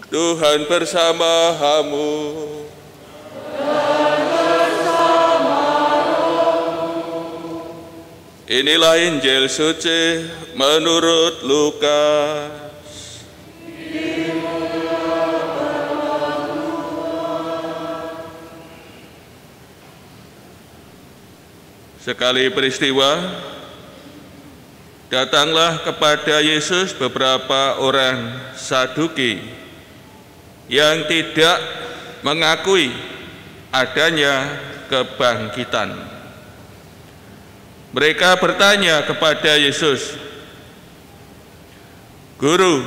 Tuhan bersama-Mu. Inilah Injil suci menurut Lukas. Sekali peristiwa, datanglah kepada Yesus beberapa orang Saduki yang tidak mengakui adanya kebangkitan. Mereka bertanya kepada Yesus, "Guru,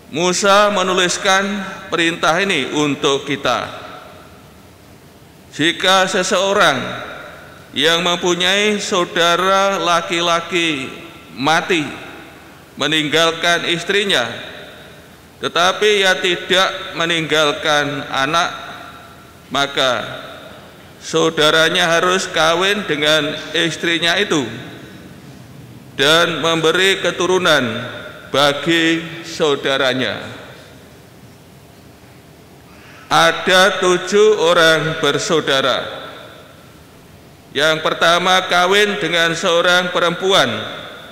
Musa menuliskan perintah ini untuk kita. Jika seseorang yang mempunyai saudara laki-laki mati, meninggalkan istrinya, tetapi ia tidak meninggalkan anak, maka saudaranya harus kawin dengan istrinya itu dan memberi keturunan bagi saudaranya." Ada 7 orang bersaudara. Yang pertama kawin dengan seorang perempuan,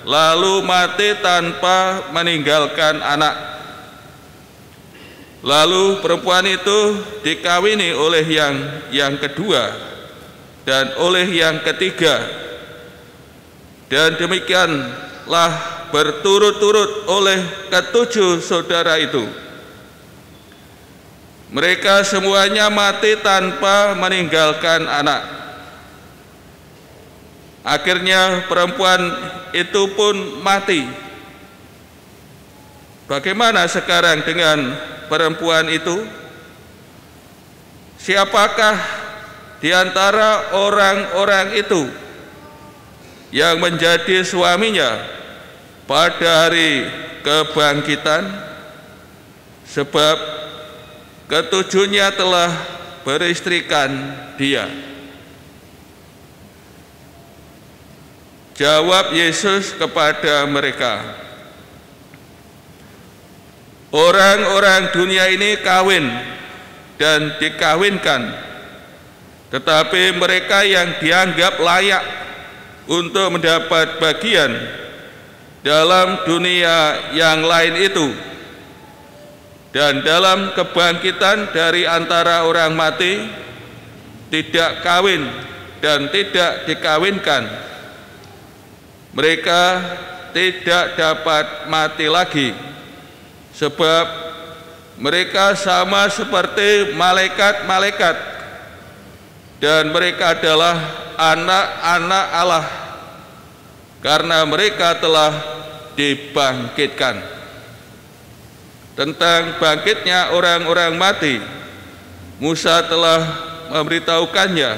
lalu mati tanpa meninggalkan anak. Lalu perempuan itu dikawini oleh yang kedua dan oleh yang ketiga, dan demikianlah berturut-turut oleh ke-7 saudara itu. Mereka semuanya mati tanpa meninggalkan anak. Akhirnya perempuan itu pun mati. Bagaimana sekarang dengan perempuan itu? Siapakah di antara orang-orang itu yang menjadi suaminya pada hari kebangkitan? Sebab ke-7-nya telah beristrikan dia. Jawab Yesus kepada mereka, "Orang-orang dunia ini kawin dan dikawinkan, tetapi mereka yang dianggap layak untuk mendapat bagian dalam dunia yang lain itu dan dalam kebangkitan dari antara orang mati tidak kawin dan tidak dikawinkan. Mereka tidak dapat mati lagi, sebab mereka sama seperti malaikat-malaikat, dan mereka adalah anak-anak Allah, karena mereka telah dibangkitkan." Tentang bangkitnya orang-orang mati, Musa telah memberitahukannya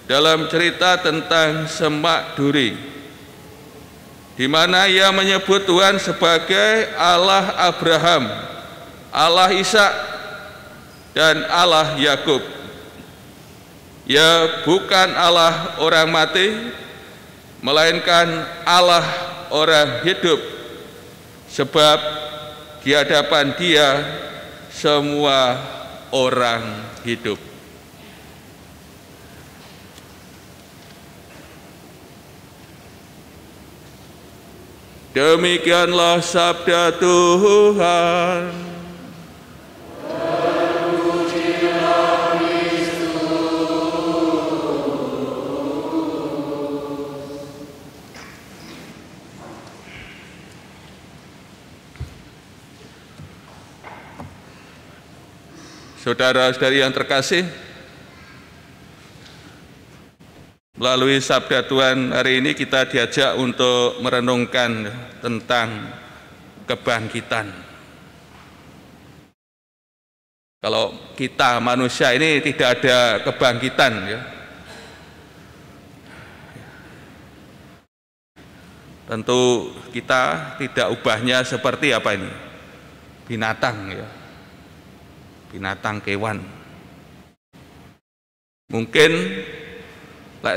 dalam cerita tentang Semak Duri, di mana ia menyebut Tuhan sebagai Allah Abraham, Allah Ishak, dan Allah Yakub. Ia bukan Allah orang mati, melainkan Allah orang hidup, sebab di hadapan Dia semua orang hidup. Demikianlah sabda Tuhan. Saudara-saudari yang terkasih, melalui sabda Tuhan hari ini kita diajak untuk merenungkan tentang kebangkitan. Kalau kita manusia ini tidak ada kebangkitan, ya. Tentu kita tidak ubahnya seperti apa ini? Binatang, ya. Binatang kewan. Mungkin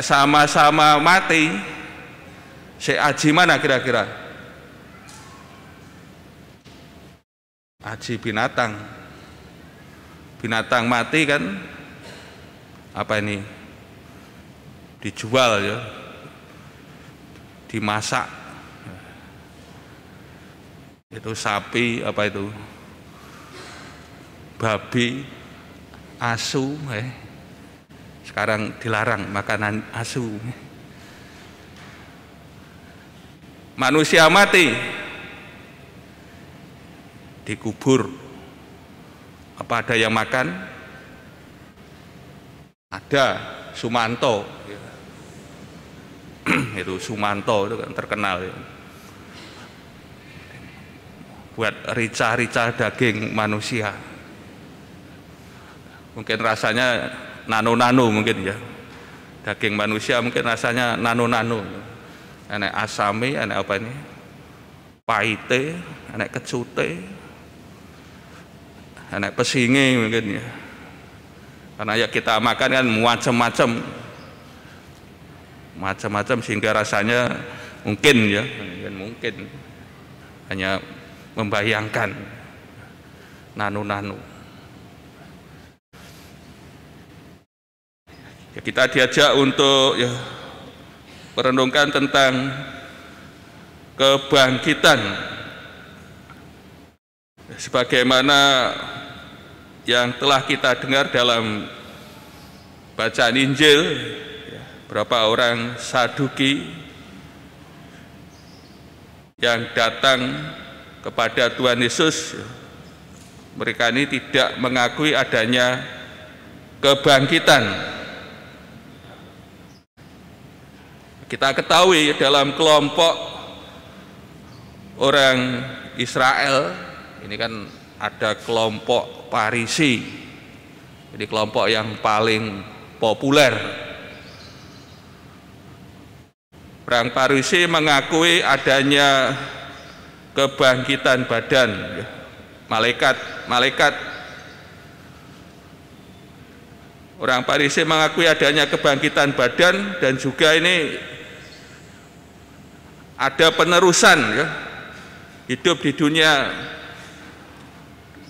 sama-sama mati, si aji mana kira-kira? aji binatang. Binatang mati kan apa ini? Dijual ya. Dimasak. Itu sapi apa itu? Babi, asu, sekarang dilarang makanan asu. Manusia mati dikubur, apa ada yang makan? Ada, Sumanto. Itu Sumanto itu kan terkenal ya. Buat rica-rica daging manusia. Mungkin rasanya nano-nano mungkin ya. Daging manusia mungkin rasanya nano-nano. Enak asami, enak apa ini? Paite, enak kecute, enak pesinge mungkin ya. Karena ya kita makan kan macam-macam sehingga rasanya mungkin ya, mungkin hanya membayangkan nano-nano. Ya, kita diajak untuk ya merenungkan tentang kebangkitan sebagaimana yang telah kita dengar dalam bacaan Injil. Berapa orang Saduki yang datang kepada Tuhan Yesus, mereka ini tidak mengakui adanya kebangkitan. Kita ketahui dalam kelompok orang Israel ini kan ada kelompok Farisi, jadi kelompok yang paling populer. Orang Farisi mengakui adanya kebangkitan badan, malaikat. Orang Farisi mengakui adanya kebangkitan badan dan juga ini ada penerusan ya, hidup di dunia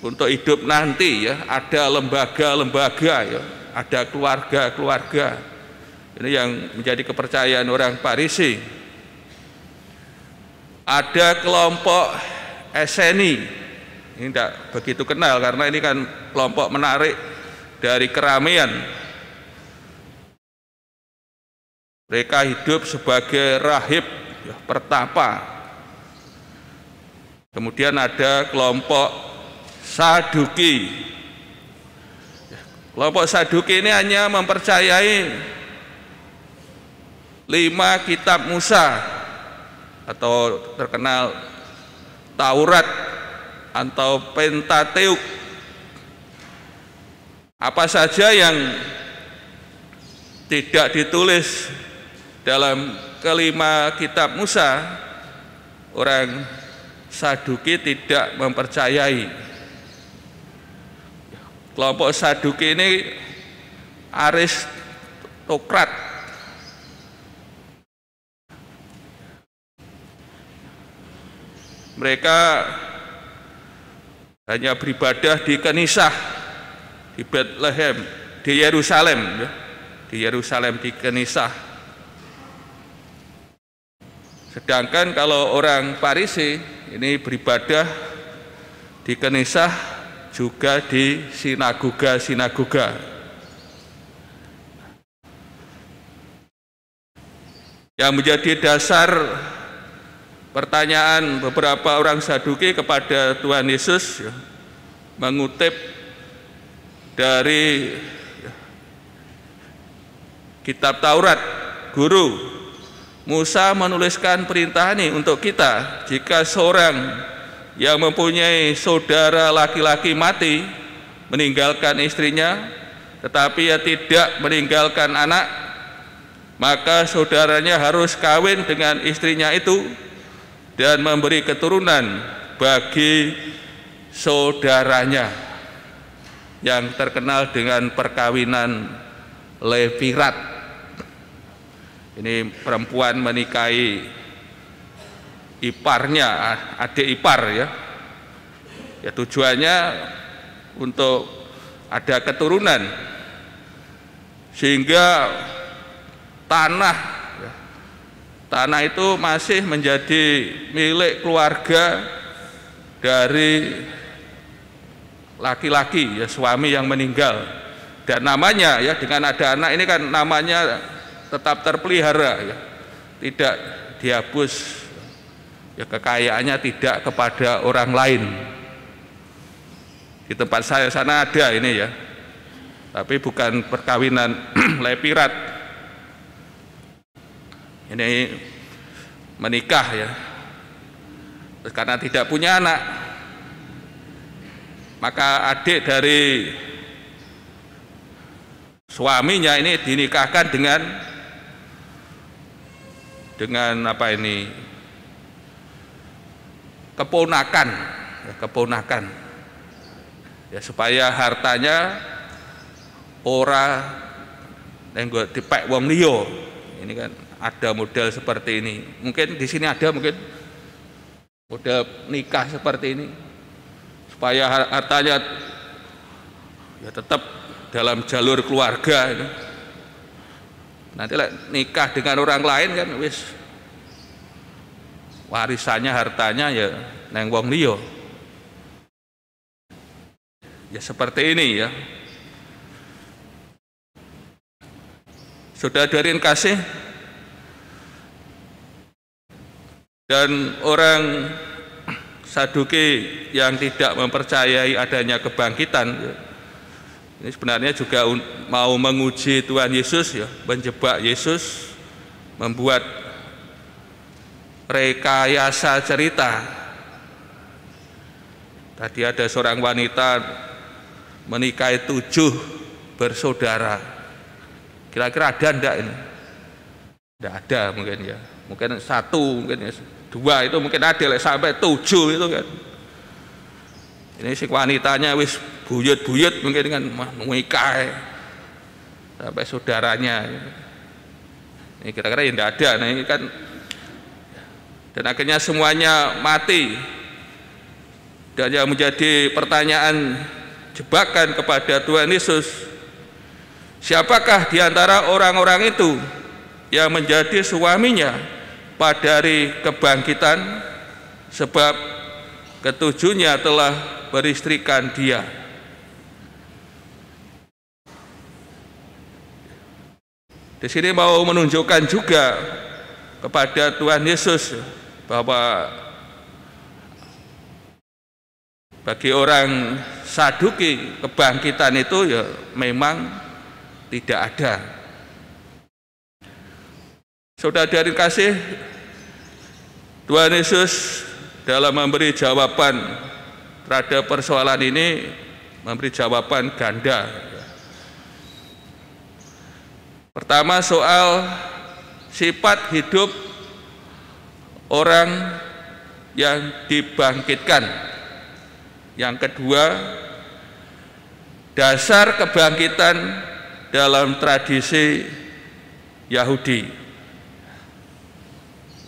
untuk hidup nanti ya, ada lembaga-lembaga ya, ada keluarga-keluarga. Ini yang menjadi kepercayaan orang Farisi. Ada kelompok Eseni, ini tidak begitu kenal karena ini kan kelompok menarik dari keramaian. Mereka hidup sebagai rahib ya, pertapa. Kemudian ada kelompok Saduki. Kelompok Saduki ini hanya mempercayai 5 kitab Musa atau terkenal Taurat atau Pentateuk. Apa saja yang tidak ditulis dalam kelima kitab Musa, orang Saduki tidak mempercayai. Kelompok Saduki ini aristokrat. Mereka hanya beribadah di Kenisah, di Bethlehem, di Yerusalem, ya. Di Yerusalem di Kenisah. Sedangkan kalau orang Farisi ini beribadah di Kenisah juga di sinagoga-sinagoga. Yang menjadi dasar pertanyaan beberapa orang Saduki kepada Tuhan Yesus ya, mengutip dari kitab Taurat, Guru, Musa menuliskan perintah ini untuk kita, jika seorang yang mempunyai saudara laki-laki mati, meninggalkan istrinya, tetapi ia tidak meninggalkan anak, maka saudaranya harus kawin dengan istrinya itu dan memberi keturunan bagi saudaranya yang terkenal dengan perkawinan Levirat. Ini perempuan menikahi iparnya, adik ipar ya, Ya tujuannya untuk ada keturunan, sehingga tanah itu masih menjadi milik keluarga dari laki-laki, ya suami yang meninggal, dan namanya ya dengan ada anak ini kan namanya tetap terpelihara, ya tidak dihapus, ya kekayaannya tidak kepada orang lain. Di tempat saya sana ada ini ya, tapi bukan perkawinan lepirat, ini menikah ya, terus karena tidak punya anak, maka adik dari suaminya ini dinikahkan dengan apa ini, keponakan, ya supaya hartanya ora nenggo dipek wong liya. Ini kan ada model seperti ini. Mungkin di sini ada mungkin model nikah seperti ini, supaya hartanya ya tetap dalam jalur keluarga. Nanti nikah dengan orang lain kan wis warisannya hartanya ya neng wong liya. Ya seperti ini ya. Saudara-saudari kasih, dan orang Saduki yang tidak mempercayai adanya kebangkitan, ini sebenarnya juga mau menguji Tuhan Yesus ya, menjebak Yesus, membuat rekayasa cerita. Tadi ada seorang wanita menikahi 7 bersaudara. Kira-kira ada enggak ini? Tidak ada mungkin ya. Mungkin 1, mungkin ya. 2 itu mungkin ada, sampai 7 itu kan. Ini si wanitanya wis buyut-buyut mungkin kan menikahi sampai saudaranya. Ini kira-kira ya tidak ada. Nah ini kan, dan akhirnya semuanya mati. Dan yang menjadi pertanyaan jebakan kepada Tuhan Yesus, siapakah di antara orang-orang itu yang menjadi suaminya pada hari kebangkitan, sebab ketujuhnya telah beristrikan dia. Di sini mau menunjukkan juga kepada Tuhan Yesus bahwa bagi orang Saduki kebangkitan itu ya memang tidak ada. Saudara-saudari kasih, Tuhan Yesus dalam memberi jawaban terhadap persoalan ini memberi jawaban ganda. Pertama, soal sifat hidup orang yang dibangkitkan. Yang kedua, dasar kebangkitan dalam tradisi Yahudi,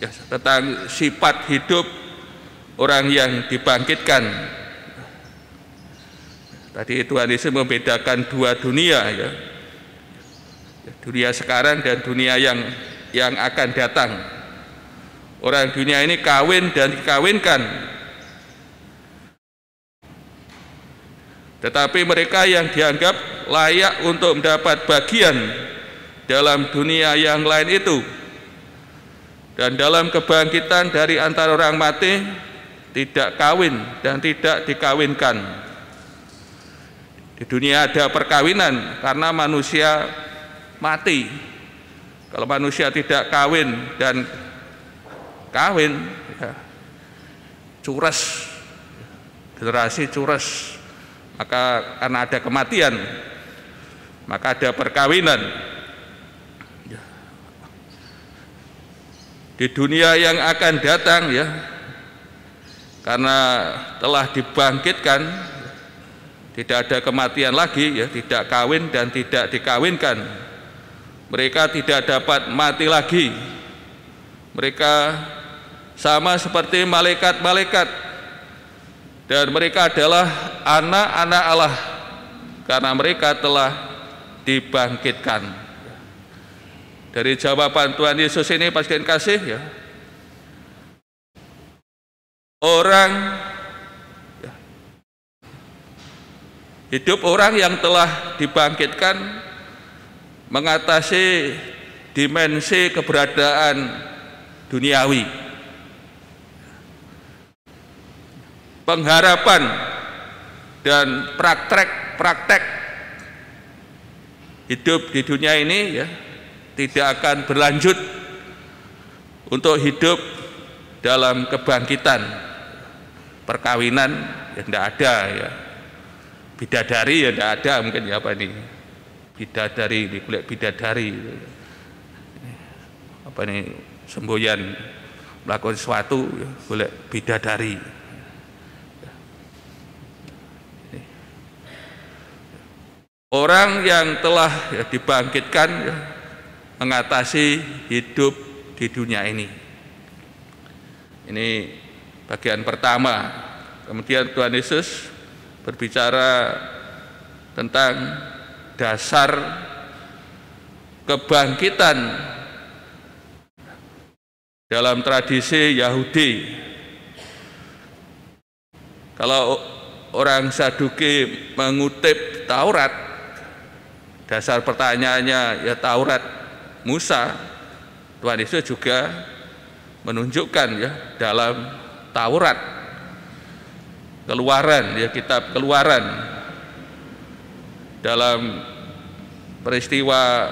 ya, tentang sifat hidup orang yang dibangkitkan. Tadi Tuhan Yesus membedakan 2 dunia ya, dunia sekarang dan dunia yang akan datang. Orang dunia ini kawin dan dikawinkan, tetapi mereka yang dianggap layak untuk mendapat bagian dalam dunia yang lain itu dan dalam kebangkitan dari antara orang mati tidak kawin dan tidak dikawinkan. Di dunia ada perkawinan karena manusia mati. Kalau manusia tidak kawin dan kawin, ya, cures, generasi cures. Maka karena ada kematian, maka ada perkawinan. Di dunia yang akan datang ya, karena telah dibangkitkan, tidak ada kematian lagi ya, tidak kawin dan tidak dikawinkan. Mereka tidak dapat mati lagi. Mereka sama seperti malaikat-malaikat dan mereka adalah anak-anak Allah karena mereka telah dibangkitkan. Dari jawaban Tuhan Yesus ini pas kasih ya, orang ya, hidup orang yang telah dibangkitkan mengatasi dimensi keberadaan duniawi, pengharapan dan praktek hidup di dunia ini ya tidak akan berlanjut untuk hidup dalam kebangkitan. Perkawinan ya tidak ada ya, bidadari ya tidak ada, mungkin ya apa ini bidadari di kulit bidadari apa ini semboyan melakukan sesuatu ya, kulit bidadari. Orang yang telah ya, dibangkitkan ya, mengatasi hidup di dunia ini. Ini bagian pertama. Kemudian Tuhan Yesus berbicara tentang dasar kebangkitan dalam tradisi Yahudi. Kalau orang Saduki mengutip Taurat, dasar pertanyaannya ya Taurat Musa, Tuhan Yesus juga menunjukkan ya dalam Taurat, Keluaran ya, kitab Keluaran, dalam peristiwa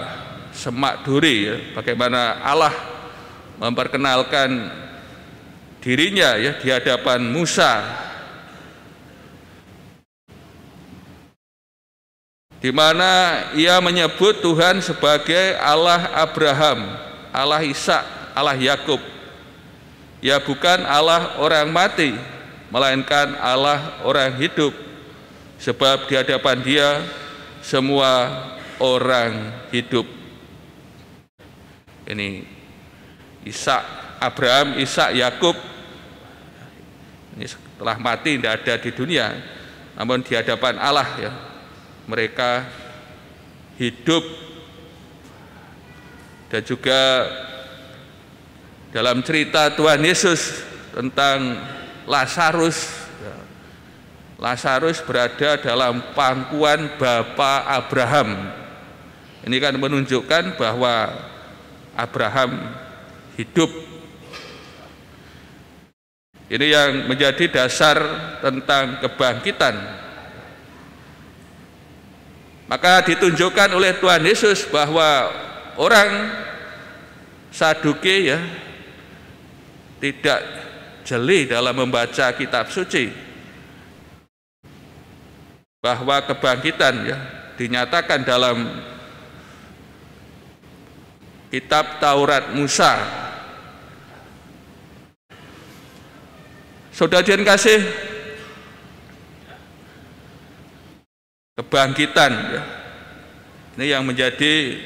Semak Duri ya, bagaimana Allah memperkenalkan dirinya ya di hadapan Musa, di mana ia menyebut Tuhan sebagai Allah Abraham, Allah Ishak, Allah Yakub. Ya bukan Allah orang mati, melainkan Allah orang hidup, sebab di hadapan Dia semua orang hidup. Ini Ishak, Abraham, Ishak, Yakub. Ini setelah mati tidak ada di dunia, namun di hadapan Allah ya mereka hidup. Dan juga dalam cerita Tuhan Yesus tentang Lazarus, Lazarus berada dalam pangkuan Bapa Abraham. Ini kan menunjukkan bahwa Abraham hidup. Ini yang menjadi dasar tentang kebangkitan. Maka ditunjukkan oleh Tuhan Yesus bahwa orang Saduki ya tidak jeli dalam membaca kitab suci, bahwa kebangkitan ya dinyatakan dalam kitab Taurat Musa. Saudara yang kasih, kebangkitan ya, ini yang menjadi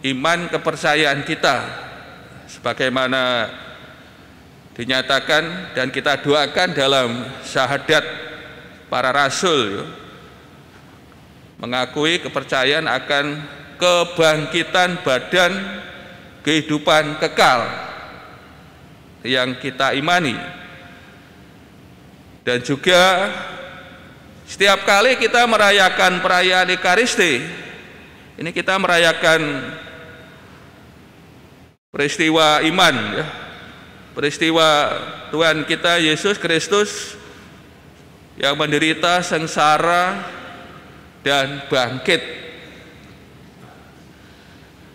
iman kepercayaan kita, sebagaimana dinyatakan dan kita doakan dalam syahadat para rasul ya, mengakui kepercayaan akan kebangkitan badan kehidupan kekal yang kita imani. Dan juga setiap kali kita merayakan perayaan Ekaristi, ini kita merayakan peristiwa iman ya, peristiwa Tuhan kita Yesus Kristus yang menderita sengsara dan bangkit.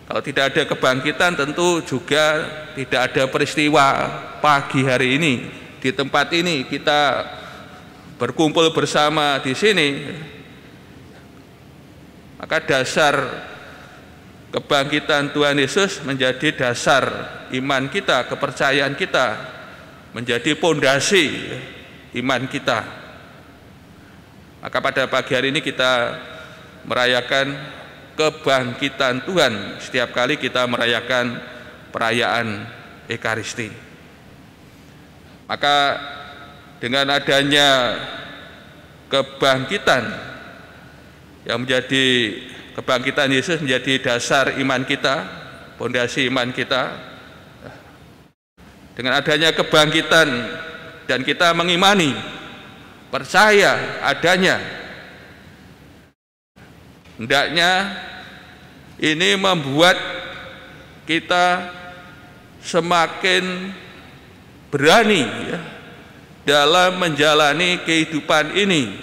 Kalau tidak ada kebangkitan tentu juga tidak ada peristiwa pagi hari ini di tempat ini kita berkumpul bersama di sini. Maka dasar kebangkitan Tuhan Yesus menjadi dasar iman kita, kepercayaan kita, menjadi pondasi iman kita. Maka pada pagi hari ini kita merayakan kebangkitan Tuhan setiap kali kita merayakan perayaan Ekaristi. Maka dengan adanya kebangkitan yang menjadi kebangkitan Yesus menjadi dasar iman kita, fondasi iman kita. Dengan adanya kebangkitan dan kita mengimani, percaya adanya, hendaknya ini membuat kita semakin berani ya, dalam menjalani kehidupan ini,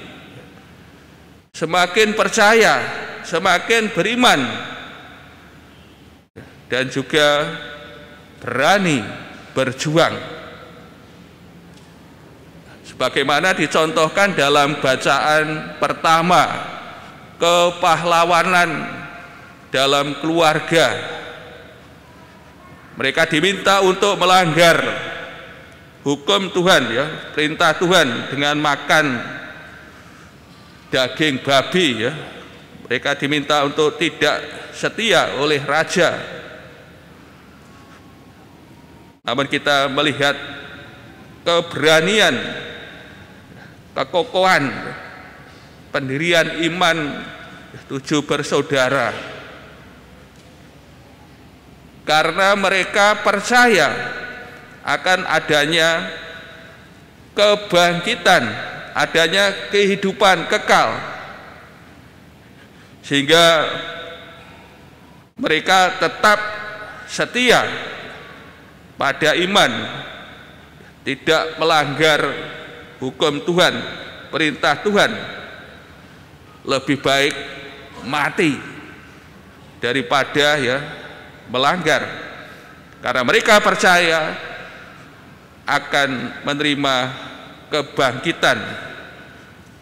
semakin percaya, semakin beriman, dan juga berani berjuang sebagaimana dicontohkan dalam bacaan pertama, kepahlawanan dalam keluarga. Mereka diminta untuk melanggar hukum Tuhan ya, perintah Tuhan dengan makan daging babi ya. Mereka diminta untuk tidak setia oleh raja. Namun kita melihat keberanian, kekokohan, pendirian iman 7 bersaudara. Karena mereka percaya akan adanya kebangkitan, adanya kehidupan kekal, sehingga mereka tetap setia pada iman, tidak melanggar hukum Tuhan, perintah Tuhan. Lebih baik mati daripada ya melanggar, karena mereka percaya akan menerima kebangkitan,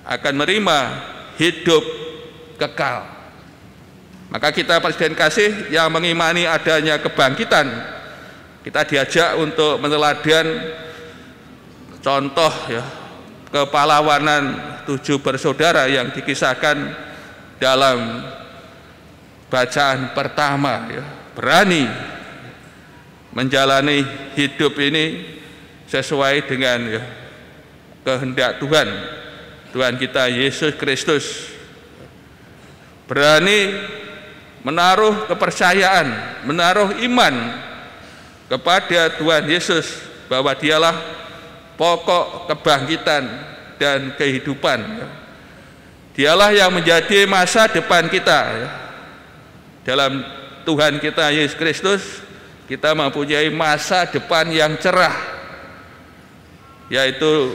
akan menerima hidup kekal. Maka kita Presiden kasih yang mengimani adanya kebangkitan, kita diajak untuk meneladan contoh ya kepahlawanan 7 bersaudara yang dikisahkan dalam bacaan pertama ya. Berani menjalani hidup ini sesuai dengan ya, kehendak Tuhan, Tuhan kita Yesus Kristus. Berani menaruh kepercayaan, menaruh iman kepada Tuhan Yesus bahwa dialah pokok kebangkitan dan kehidupan. Dialah yang menjadi masa depan kita. Dalam Tuhan kita Yesus Kristus kita mempunyai masa depan yang cerah, yaitu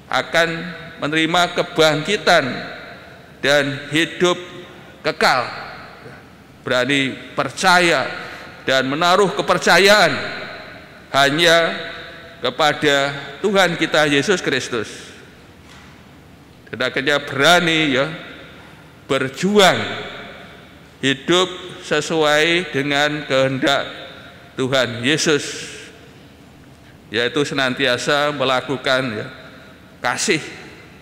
akan menerima kebangkitan dan hidup kekal. Berani percaya dan menaruh kepercayaan hanya kepada Tuhan kita Yesus Kristus. Dan akhirnya berani ya berjuang hidup sesuai dengan kehendak Tuhan Yesus, yaitu senantiasa melakukan ya, kasih.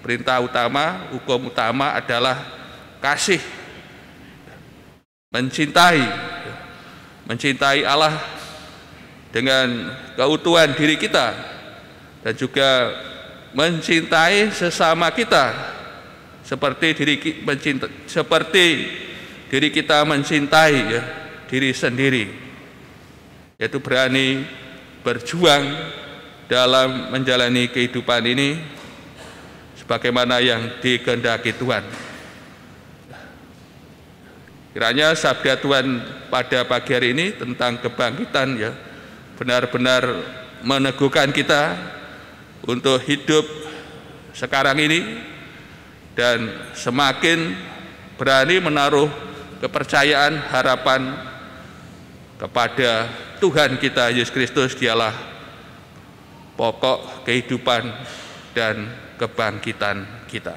Perintah utama, hukum utama adalah kasih, mencintai Allah dengan keutuhan diri kita, dan juga mencintai sesama kita seperti diri kita mencintai ya, diri sendiri, yaitu berani berjuang dalam menjalani kehidupan ini sebagaimana yang dikehendaki Tuhan. Kiranya sabda Tuhan pada pagi hari ini tentang kebangkitan ya benar-benar meneguhkan kita untuk hidup sekarang ini dan semakin berani menaruh kepercayaan, harapan kepada Tuhan kita Yesus Kristus. Dialah pokok kehidupan dan kebangkitan kita.